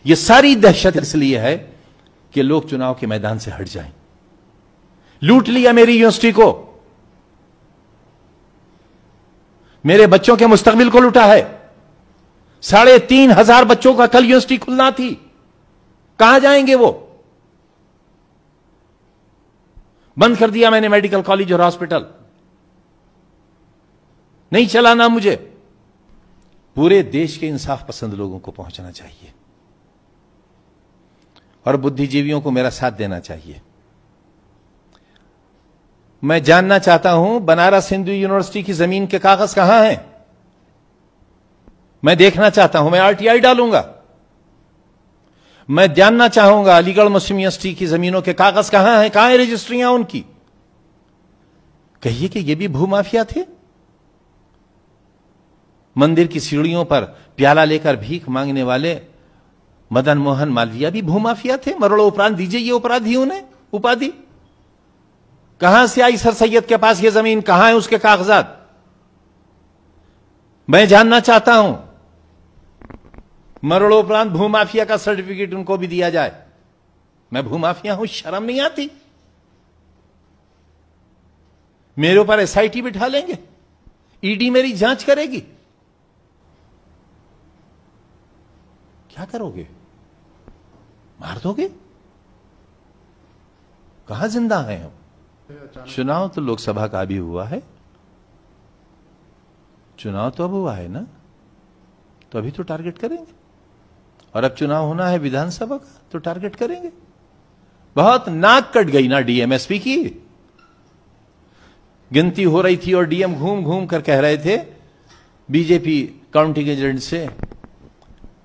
यह सारी दहशत इसलिए है कि लोग चुनाव के मैदान से हट जाएं। लूट लिया मेरी यूनिवर्सिटी को, मेरे बच्चों के मुस्तकबिल को लूटा है। 3,500 बच्चों का कल यूनिवर्सिटी खुलना थी, कहां जाएंगे वो? बंद कर दिया मैंने मेडिकल कॉलेज और हॉस्पिटल, नहीं चलाना मुझे। पूरे देश के इंसाफ पसंद लोगों को पहुंचना चाहिए और बुद्धिजीवियों को मेरा साथ देना चाहिए। मैं जानना चाहता हूं बनारस हिंदू यूनिवर्सिटी की जमीन के कागज कहां हैं? मैं देखना चाहता हूं, मैं आरटीआई डालूंगा। मैं जानना चाहूंगा अलीगढ़ मुस्लिम यूनिवर्सिटी की जमीनों के कागज कहां हैं, कहां है रजिस्ट्रियां उनकी? कहिए कि ये भी भूमाफिया थे। मंदिर की सीढ़ियों पर प्याला लेकर भीख मांगने वाले मदन मोहन मालवीय भी भूमाफिया थे। मरोड़ो उपरांत दीजिए ये अपराधियों ने उपाधि। कहां से आई सर सैयद के पास ये जमीन, कहां है उसके कागजात? मैं जानना चाहता हूं। मरोड़ोपरांत भूमाफिया का सर्टिफिकेट उनको भी दिया जाए। मैं भूमाफिया हूं, शर्म नहीं आती? मेरे ऊपर एसआईटी बिठा लेंगे, ईडी मेरी जांच करेगी, क्या करोगे? मार दोगे? कहां जिंदा हैं हम? चुनाव तो लोकसभा का भी हुआ है, चुनाव तो अब हुआ है ना, तो अभी तो टारगेट करेंगे। और अब चुनाव होना है विधानसभा का, तो टारगेट करेंगे। बहुत नाक कट गई ना डीएमएसपी की। गिनती हो रही थी और डीएम घूम घूम कर कह रहे थे बीजेपी काउंटिंग एजेंट से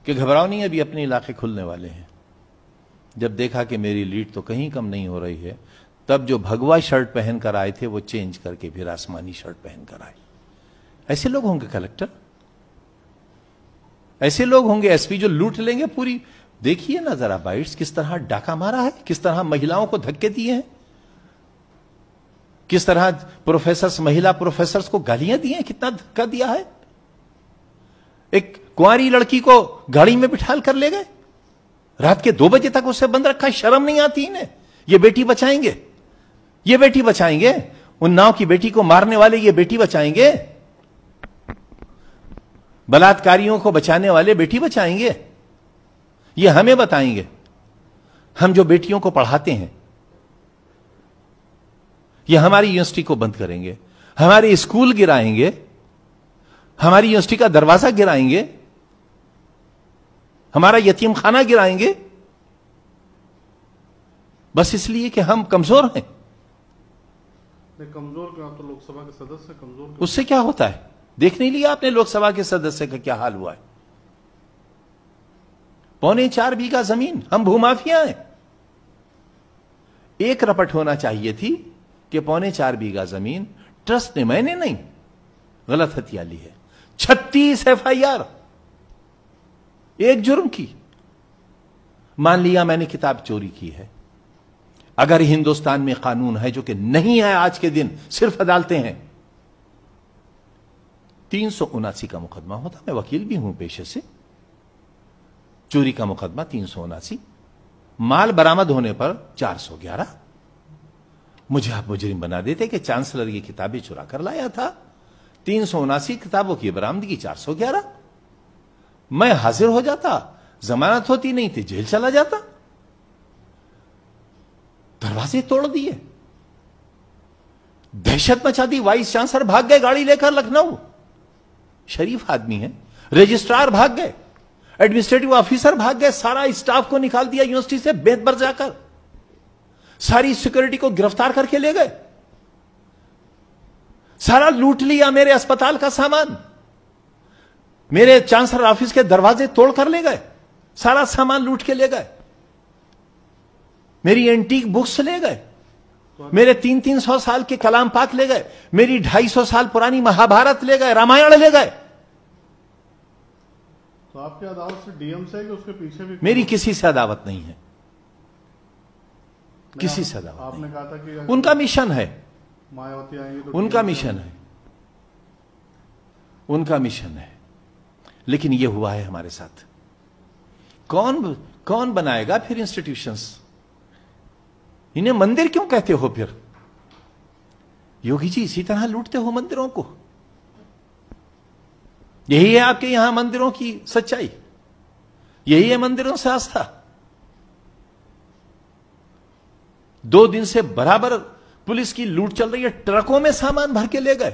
कि घबराओ नहीं, अभी अपने इलाके खुलने वाले हैं। जब देखा कि मेरी लीड तो कहीं कम नहीं हो रही है, तब जो भगवा शर्ट पहनकर आए थे वो चेंज करके फिर आसमानी शर्ट पहनकर आए। ऐसे लोग होंगे कलेक्टर, ऐसे लोग होंगे एसपी जो लूट लेंगे पूरी। देखिए ना जरा बाइट्स, किस तरह डाका मारा है, किस तरह महिलाओं को धक्के दिए हैं, किस तरह प्रोफेसर्स, महिला प्रोफेसर्स को गालियां दी हैं, कितना धक्का दिया है। एक कुंवारी लड़की को गाड़ी में बिठाल कर ले गए, रात के 2 बजे तक उसे बंद रखा। शर्म नहीं आती इन्हें? ये बेटी बचाएंगे, ये बेटी बचाएंगे, उन्नाव की बेटी को मारने वाले ये बेटी बचाएंगे, बलात्कारियों को बचाने वाले बेटी बचाएंगे। ये हमें बताएंगे, हम जो बेटियों को पढ़ाते हैं। ये हमारी यूनिवर्सिटी को बंद करेंगे, हमारे स्कूल गिराएंगे, हमारी यूनिवर्सिटी का दरवाजा गिराएंगे, हमारा यतीम खाना गिराएंगे, बस इसलिए कि हम कमजोर हैं। कमजोर क्यों? तो लोकसभा के सदस्य कमजोर, उससे क्या होता है? देख नहीं लिया आपने लोकसभा के सदस्य का क्या हाल हुआ है? 4.25 बीघा जमीन, हम भूमाफिया हैं। 1 रपट होना चाहिए थी कि 4.25 बीघा जमीन ट्रस्ट ने, मैंने नहीं, गलत हथिया ली है। 36 एफआईआर एक जुर्म की। मान लिया मैंने किताब चोरी की है। अगर हिंदुस्तान में कानून है, जो कि नहीं है आज के दिन, सिर्फ अदालतें हैं, 379 का मुकदमा होता। मैं वकील भी हूं पेशे से। चोरी का मुकदमा 379, माल बरामद होने पर 411। मुझे आप मुजरिम बना देते कि चांसलर की किताबें चुरा कर लाया था। 379 किताबों की बरामदगी, 411। मैं हाजिर हो जाता, जमानत होती नहीं थी, जेल चला जाता। दरवाजे तोड़ दिए, दहशत मचा दी। वाइस चांसलर भाग गए गाड़ी लेकर लखनऊ, शरीफ आदमी है। रजिस्ट्रार भाग गए, एडमिनिस्ट्रेटिव ऑफिसर भाग गए, सारा स्टाफ को निकाल दिया यूनिवर्सिटी से बेत पर जाकर, सारी सिक्योरिटी को गिरफ्तार करके ले गए, सारा लूट लिया। मेरे अस्पताल का सामान, मेरे चांसलर ऑफिस के दरवाजे तोड़ कर ले गए, सारा सामान लूट के ले गए। मेरी एंटीक बुक्स ले गए, मेरे 300-300 साल के कलाम पाक ले गए, मेरी 250 साल पुरानी महाभारत ले गए, रामायण ले गए। तो आपकी अदावत से डीएम से है कि उसके पीछे भी? मेरी किसी से अदावत नहीं है, किसी से अदावत आपने नहीं। कहा था कि उनका मिशन है, मायावती आएंगी तो उनका मिशन है, उनका मिशन है। लेकिन यह हुआ है हमारे साथ। कौन बनाएगा फिर इंस्टीट्यूशंस? इन्हें मंदिर क्यों कहते हो फिर? योगी जी इसी तरह लूटते हो मंदिरों को। यही है आपके यहां मंदिरों की सच्चाई, यही है मंदिरों से आस्था। 2 दिन से बराबर पुलिस की लूट चल रही है। ट्रकों में सामान भर के ले गए,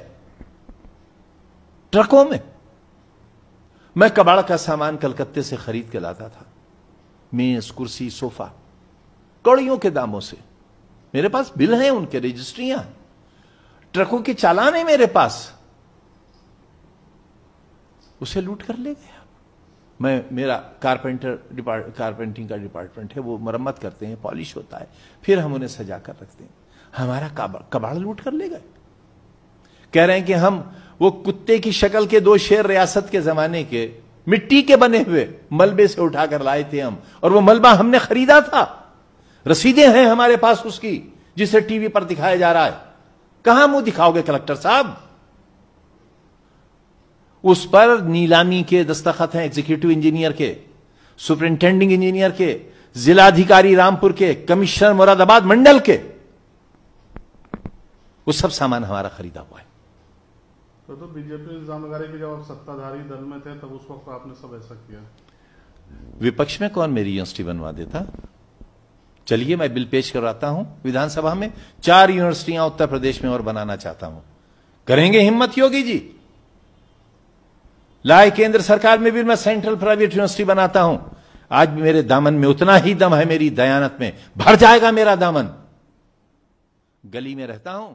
ट्रकों में। मैं कबाड़ का सामान कलकत्ते से खरीद के लाता था, मेज, कुर्सी, सोफा, कौड़ियों के दामों से। मेरे पास बिल हैं, उनके रजिस्ट्रियां, ट्रकों के चालान है मेरे पास। उसे लूट कर ले गया। मेरा कारपेंटिंग का डिपार्टमेंट है, वो मरम्मत करते हैं, पॉलिश होता है, फिर हम उन्हें सजा कर रखते हैं। हमारा कबाड़ लूट कर ले गए। कह रहे हैं कि हम वो कुत्ते की शक्ल के 2 शेर रियासत के जमाने के मिट्टी के बने हुए मलबे से उठाकर लाए थे हम, और वो मलबा हमने खरीदा था। रसीदें हैं हमारे पास उसकी, जिसे टीवी पर दिखाया जा रहा है। कहां मुंह दिखाओगे कलेक्टर साहब? उस पर नीलामी के दस्तखत हैं एग्जीक्यूटिव इंजीनियर के, सुपरिंटेंडिंग इंजीनियर के, जिलाधिकारी रामपुर के, कमिश्नर मुरादाबाद मंडल के। वो सब सामान हमारा खरीदा हुआ है। तो बीजेपी इल्जाम लगा रही है कि जब आप सत्ताधारी दल में थे तब उस वक्त आपने सब ऐसा किया। विपक्ष में कौन मेरी यूनिवर्सिटी बनवा देता? चलिए मैं बिल पेश करवाता हूं विधानसभा में। 4 यूनिवर्सिटियां उत्तर प्रदेश में और बनाना चाहता हूं। करेंगे हिम्मत योगी जी? लाए केंद्र सरकार में भी मैं सेंट्रल प्राइवेट यूनिवर्सिटी बनाता हूं। आज भी मेरे दामन में उतना ही दम है, मेरी दयानत में भर जाएगा मेरा दामन। गली में रहता हूं,